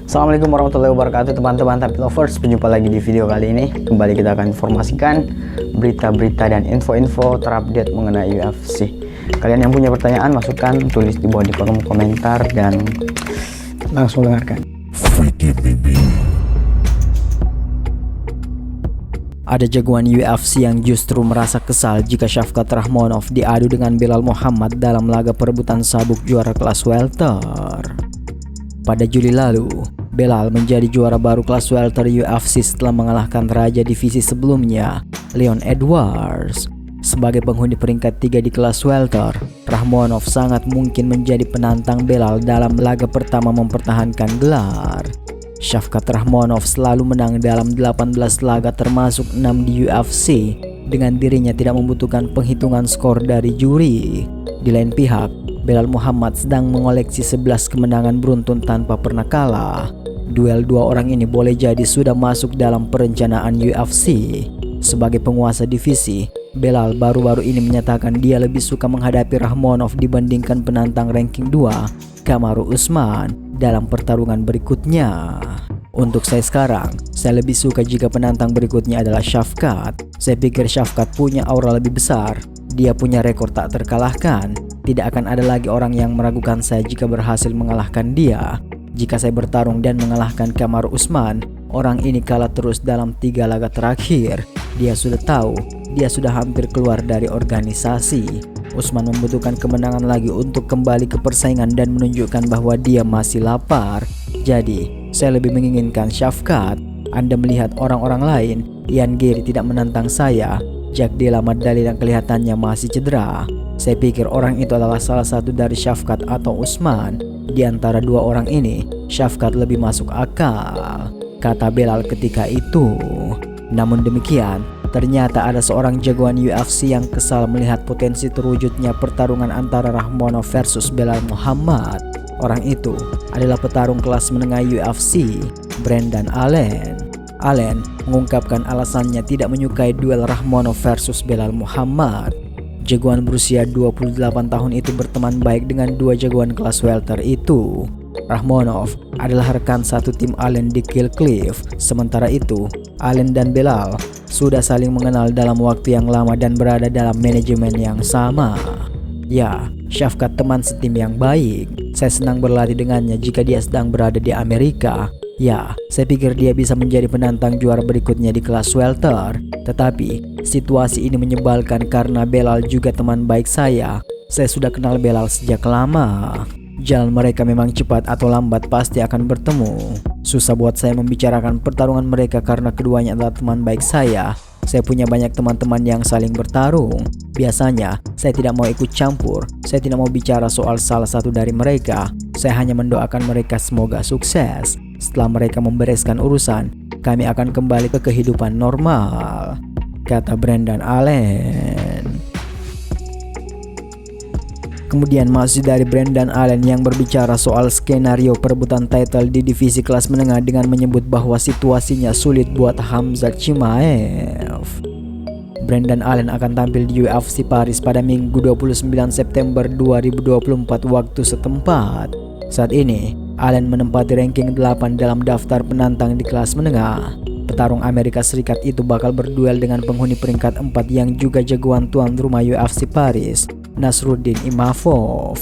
Assalamualaikum warahmatullahi wabarakatuh teman-teman Tapi Lovers. Berjumpa lagi di video kali ini. Kembali kita akan informasikan berita-berita dan info-info terupdate mengenai UFC. Kalian yang punya pertanyaan masukkan, tulis di bawah di kolom komentar dan langsung dengarkan. Ada jagoan UFC yang justru merasa kesal jika Shavkat Rakhmonov diadu dengan Belal Muhammad dalam laga perebutan sabuk juara kelas welter. Pada Juli lalu, Belal menjadi juara baru kelas welter UFC setelah mengalahkan raja divisi sebelumnya, Leon Edwards. Sebagai penghuni peringkat 3 di kelas welter, Rakhmonov sangat mungkin menjadi penantang Belal dalam laga pertama mempertahankan gelar. Shavkat Rakhmonov selalu menang dalam 18 laga termasuk 6 di UFC, dengan dirinya tidak membutuhkan penghitungan skor dari juri. Di lain pihak, Belal Muhammad sedang mengoleksi 11 kemenangan beruntun tanpa pernah kalah. Duel dua orang ini boleh jadi sudah masuk dalam perencanaan UFC. Sebagai penguasa divisi, Belal baru-baru ini menyatakan dia lebih suka menghadapi Rakhmonov dibandingkan penantang ranking 2, Kamaru Usman, dalam pertarungan berikutnya. Untuk saya sekarang, saya lebih suka jika penantang berikutnya adalah Shavkat. Saya pikir Shavkat punya aura lebih besar. Dia punya rekor tak terkalahkan. Tidak akan ada lagi orang yang meragukan saya jika berhasil mengalahkan dia. Jika saya bertarung dan mengalahkan Kamaru Usman, orang ini kalah terus dalam 3 laga terakhir. Dia sudah tahu, dia sudah hampir keluar dari organisasi. Usman membutuhkan kemenangan lagi untuk kembali ke persaingan dan menunjukkan bahwa dia masih lapar. Jadi, saya lebih menginginkan Shavkat. Anda melihat orang-orang lain, Ian Gary tidak menantang saya. Jack Della Maddalena yang kelihatannya masih cedera. Saya pikir orang itu adalah salah satu dari Shavkat atau Usman. Di antara dua orang ini, Shavkat lebih masuk akal, kata Belal ketika itu. Namun demikian, ternyata ada seorang jagoan UFC yang kesal melihat potensi terwujudnya pertarungan antara Rakhmonov versus Belal Muhammad. Orang itu adalah petarung kelas menengah UFC, Brendan Allen. Allen mengungkapkan alasannya tidak menyukai duel Rakhmonov versus Belal Muhammad. Jagoan berusia 28 tahun itu berteman baik dengan dua jagoan kelas welter itu. Rakhmonov adalah rekan satu tim Allen di Kill Cliff. Sementara itu, Allen dan Belal sudah saling mengenal dalam waktu yang lama dan berada dalam manajemen yang sama. Ya, Shavkat teman setim yang baik. Saya senang berlatih dengannya jika dia sedang berada di Amerika. Ya, saya pikir dia bisa menjadi penantang juara berikutnya di kelas welter. Tetapi, situasi ini menyebalkan karena Belal juga teman baik saya. Saya sudah kenal Belal sejak lama. Jalan mereka memang cepat atau lambat pasti akan bertemu. Susah buat saya membicarakan pertarungan mereka karena keduanya adalah teman baik saya. Saya punya banyak teman-teman yang saling bertarung. Biasanya, saya tidak mau ikut campur. Saya tidak mau bicara soal salah satu dari mereka. Saya hanya mendoakan mereka semoga sukses. Setelah mereka membereskan urusan, kami akan kembali ke kehidupan normal, kata Brendan Allen. Kemudian masih dari Brendan Allen yang berbicara soal skenario perebutan title di divisi kelas menengah dengan menyebut bahwa situasinya sulit buat Khamzat Chimaev. Brendan Allen akan tampil di UFC Paris pada Minggu 29 September 2024 waktu setempat. Saat ini, Allen menempati ranking 8 dalam daftar penantang di kelas menengah. Petarung Amerika Serikat itu bakal berduel dengan penghuni peringkat 4 yang juga jagoan tuan rumah UFC Paris, Nasruddin Imavov.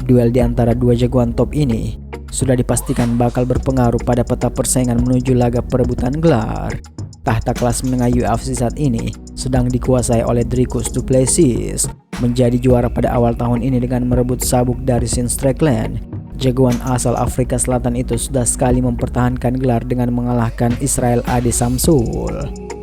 Duel di antara dua jagoan top ini sudah dipastikan bakal berpengaruh pada peta persaingan menuju laga perebutan gelar. Tahta kelas menengah UFC saat ini sedang dikuasai oleh Dricus Du Plessis, menjadi juara pada awal tahun ini dengan merebut sabuk dari Sean Strickland. Jagoan asal Afrika Selatan itu sudah sekali mempertahankan gelar dengan mengalahkan Israel Adesanya.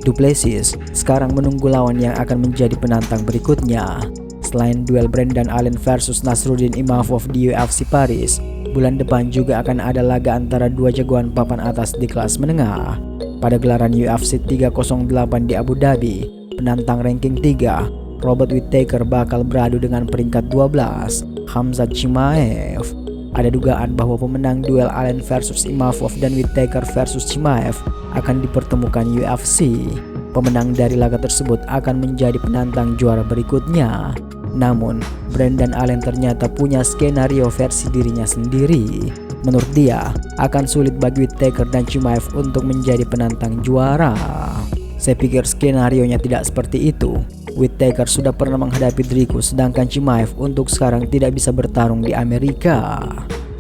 Du Plessis sekarang menunggu lawan yang akan menjadi penantang berikutnya. Selain duel Brendan Allen versus Nasruddin Imavov di UFC Paris, bulan depan juga akan ada laga antara dua jagoan papan atas di kelas menengah. Pada gelaran UFC 308 di Abu Dhabi, penantang ranking 3, Robert Whittaker bakal beradu dengan peringkat 12, Khamzat Chimaev. Ada dugaan bahwa pemenang duel Allen versus Imavov dan Whittaker versus Chimaev akan dipertemukan UFC. Pemenang dari laga tersebut akan menjadi penantang juara berikutnya. Namun, Brendan Allen ternyata punya skenario versi dirinya sendiri. Menurut dia, akan sulit bagi Whittaker dan Chimaev untuk menjadi penantang juara. Saya pikir skenarionya tidak seperti itu. Whittaker sudah pernah menghadapi Dricus, sedangkan Chimaev untuk sekarang tidak bisa bertarung di Amerika.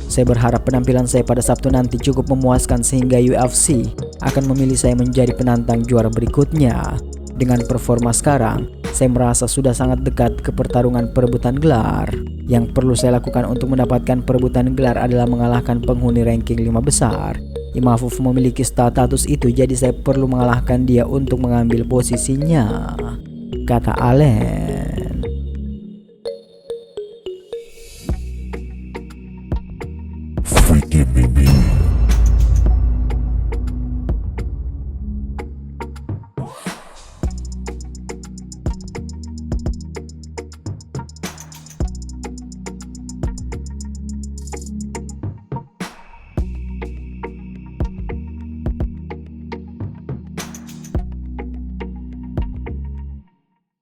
Saya berharap penampilan saya pada Sabtu nanti cukup memuaskan sehingga UFC akan memilih saya menjadi penantang juara berikutnya. Dengan performa sekarang, saya merasa sudah sangat dekat ke pertarungan perebutan gelar. Yang perlu saya lakukan untuk mendapatkan perebutan gelar adalah mengalahkan penghuni ranking 5 besar. Imavov memiliki status itu, jadi saya perlu mengalahkan dia untuk mengambil posisinya, kata Allen.